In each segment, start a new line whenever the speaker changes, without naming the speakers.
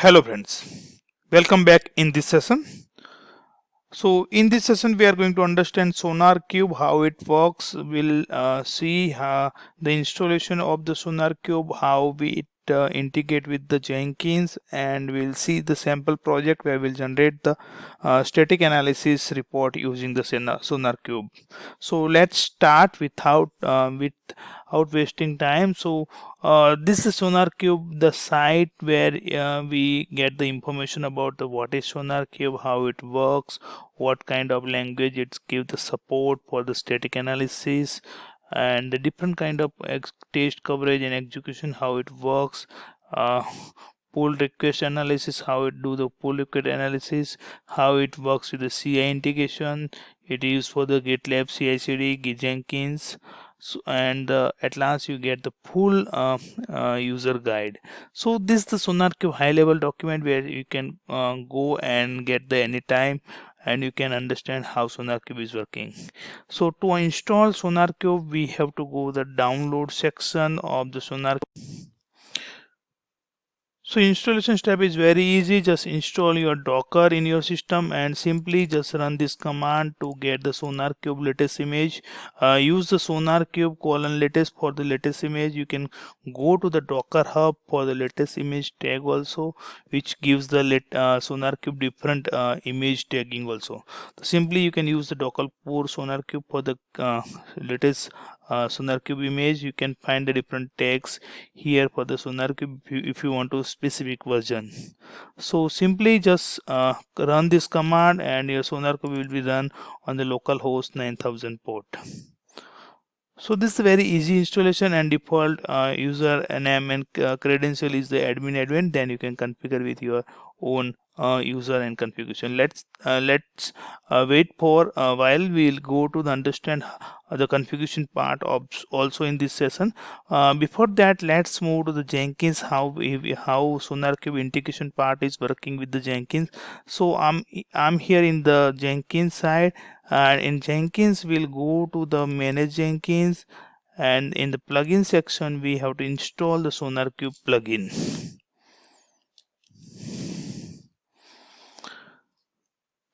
Hello friends, welcome back in this session. So in this session we are going to understand Sonar Cube, how it works. We'll see the installation of the Sonar Cube, how we integrate with the Jenkins, and we'll see the sample project where we'll generate the static analysis report using the Sonar Cube. So let's start without wasting time. So this is Sonar Cube, the site where we get the information about what is Sonar Cube, how it works, what kind of language it gives the support for the static analysis, and the different kind of test coverage and execution, how it works. Pull request analysis, how it do the pull request analysis, how it works with the CI integration. It is used for the GitLab CI/CD, Jenkins. So, and at last you get the full user guide. So this is the SonarQube high level document where you can go and get the anytime, and you can understand how SonarQube is working. So to install SonarQube, we have to go the download section of the SonarQube. So installation step is very easy. Just install your Docker in your system and simply just run this command to get the SonarQube latest image. Use the SonarQube latest for the latest image. You can go to the Docker Hub for the latest image tag also, which gives the SonarQube different image tagging also. So simply you can use the Docker pour SonarQube for the latest SonarQube image. You can find the different tags here for the SonarQube if you want to specific version. So simply just run this command and your SonarQube will be run on the local host 9000 port. So this is a very easy installation, and default user name and credential is the admin. Then you can configure with your own user and configuration. Let's wait for a while. We'll go to the understand the configuration part of also in this session. Before that, let's move to the Jenkins, how SonarQube integration part is working with the Jenkins. So I'm here in the Jenkins side, and in Jenkins we'll go to the manage Jenkins, and in the plugin section we have to install the SonarQube plugin.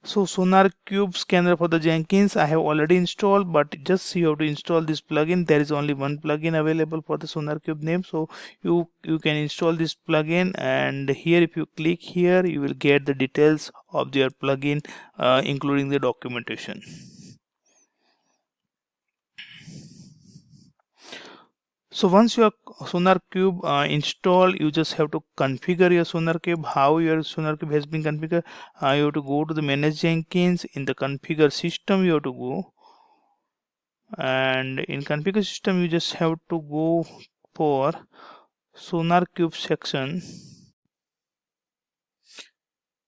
So SonarQube scanner for the Jenkins I have already installed, but just you have to install this plugin. There is only one plugin available for the SonarQube name, so you can install this plugin, and here if you click here you will get the details of your plugin including the documentation. So once your SonarQube installed, you just have to configure your SonarQube. How your SonarQube has been configured, you have to go to the manage Jenkins. In the configure system you have to go, and in configure system you just have to go for SonarQube section.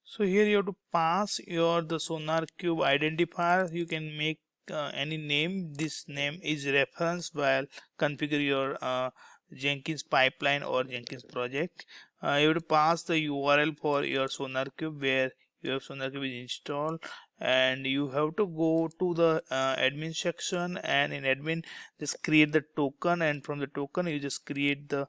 So here you have to pass the SonarQube identifier. You can make any name. This name is referenced while configure your Jenkins pipeline or Jenkins project. You have to pass the URL for your SonarQube where your SonarQube is installed, and you have to go to the admin section, and in admin just create the token, and from the token you just create the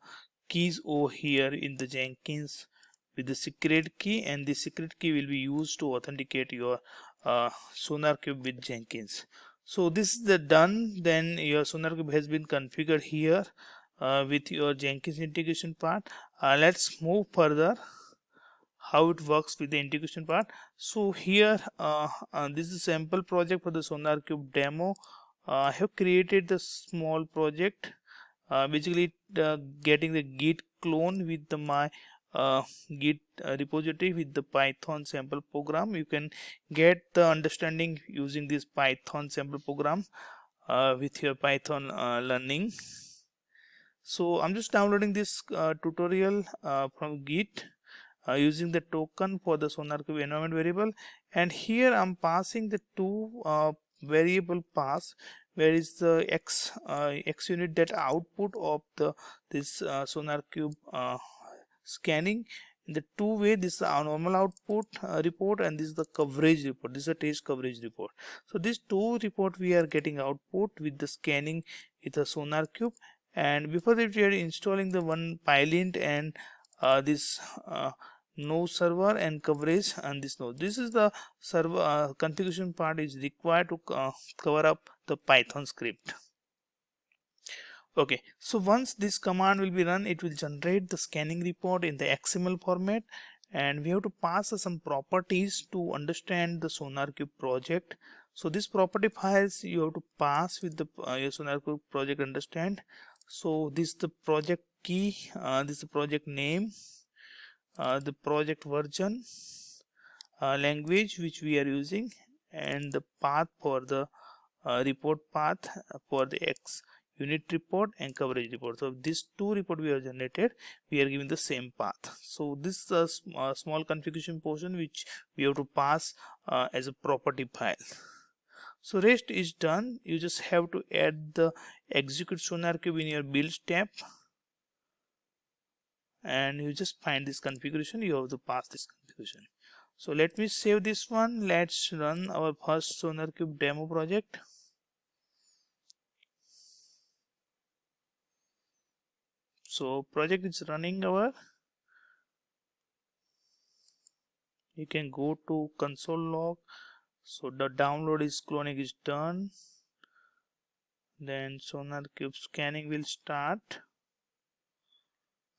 keys over here in the Jenkins with the secret key, and the secret key will be used to authenticate your SonarQube with Jenkins. So this is the done. Then your SonarQube has been configured here with your Jenkins integration part. Let's move further how it works with the integration part. So here this is a sample project for the SonarQube demo. I have created the small project, basically getting the git clone with my git repository with the Python sample program. You can get the understanding using this Python sample program with your Python learning. So I'm just downloading this tutorial from git using the token for the SonarQube environment variable, and here I'm passing the two variable pass, where is the x unit that output of this SonarQube scanning. In the two way, this is a normal output report, and this is the coverage report. This is a test coverage report. So these two report we are getting output with the scanning with the SonarQube. And before that we are installing the one Pylint and this no server and coverage and this node. This is the server configuration part is required to cover up the Python script. Okay, so once this command will be run, it will generate the scanning report in the XML format, and we have to pass some properties to understand the SonarQube project. So this property files you have to pass with the your SonarQube project understand. So this is the project key, this is the project name, the project version, language which we are using, and the path for the report path for the X unit report and coverage report. So these two report we have generated, we are giving the same path. So this is a small configuration portion which we have to pass as a property file. So rest is done. You just have to add the execute SonarQube in your build tab, and you just find this configuration. You have to pass this configuration. So let me save this one. Let's run our first SonarQube demo project. So project is running over. You can go to console log. So the download is cloning is done. Then SonarQube scanning will start.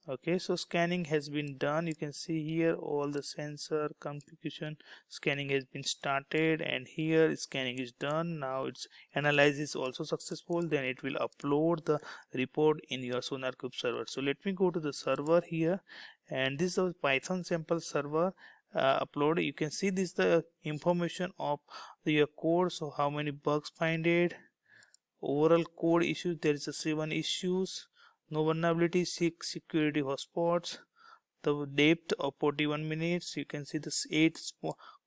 Okay, so scanning has been done. You can see here all the sensor configuration scanning has been started, and here scanning is done. Now its analysis is also successful. Then it will upload the report in your SonarQube server. So let me go to the server here, and this is a Python sample server upload. You can see this the information of your code. So how many bugs finded, overall code issues, there is a 7 issues, no vulnerability, 6 security hotspots, the depth of 41 minutes. You can see this 8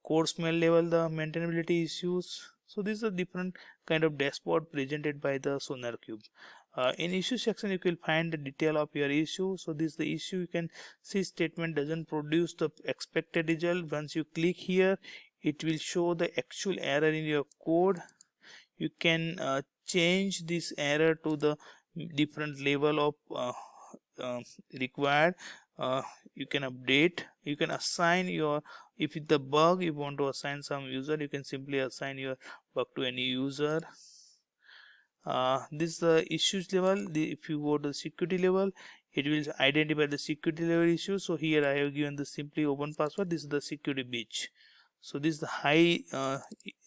code smell level, the maintainability issues. So these are different kind of dashboard presented by the SonarQube. In issue section you will find the detail of your issue. So this is the issue. You can see statement doesn't produce the expected result. Once you click here, it will show the actual error in your code. You can change this error to the different level of required. You can update, you can assign your, if it's the bug you want to assign some user, you can simply assign your bug to any user. This is the issues level. If you go to the security level, it will identify the security level issue. So here I have given the simply open password. This is the security breach. So this is the high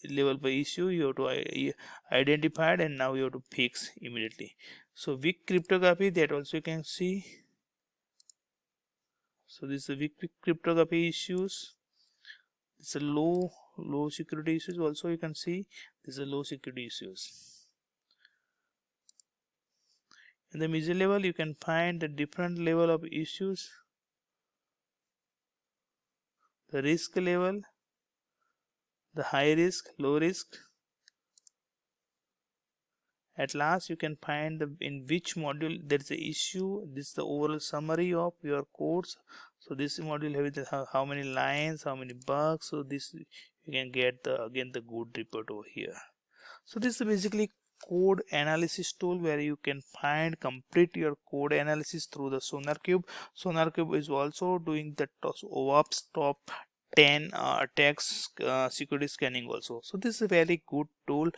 level by issue you have to identify, and now you have to fix immediately. So weak cryptography, that also you can see. So this is the weak cryptography issues. It's a low security issues also you can see. This is a low security issues. In the major level you can find the different level of issues, the risk level, the high risk, low risk. At last you can find in which module there is a issue. This is the overall summary of your course. So this module has how many lines, how many bugs. So this you can get again the good report over here. So this is basically code analysis tool where you can find complete your code analysis through the SonarQube. SonarQube is also doing the OWASP top 10 attacks security scanning also. So this is a very good tool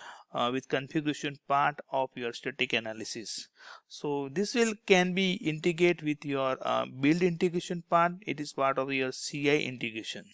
with configuration part of your static analysis. So this will can be integrate with your build integration part. It is part of your CI integration.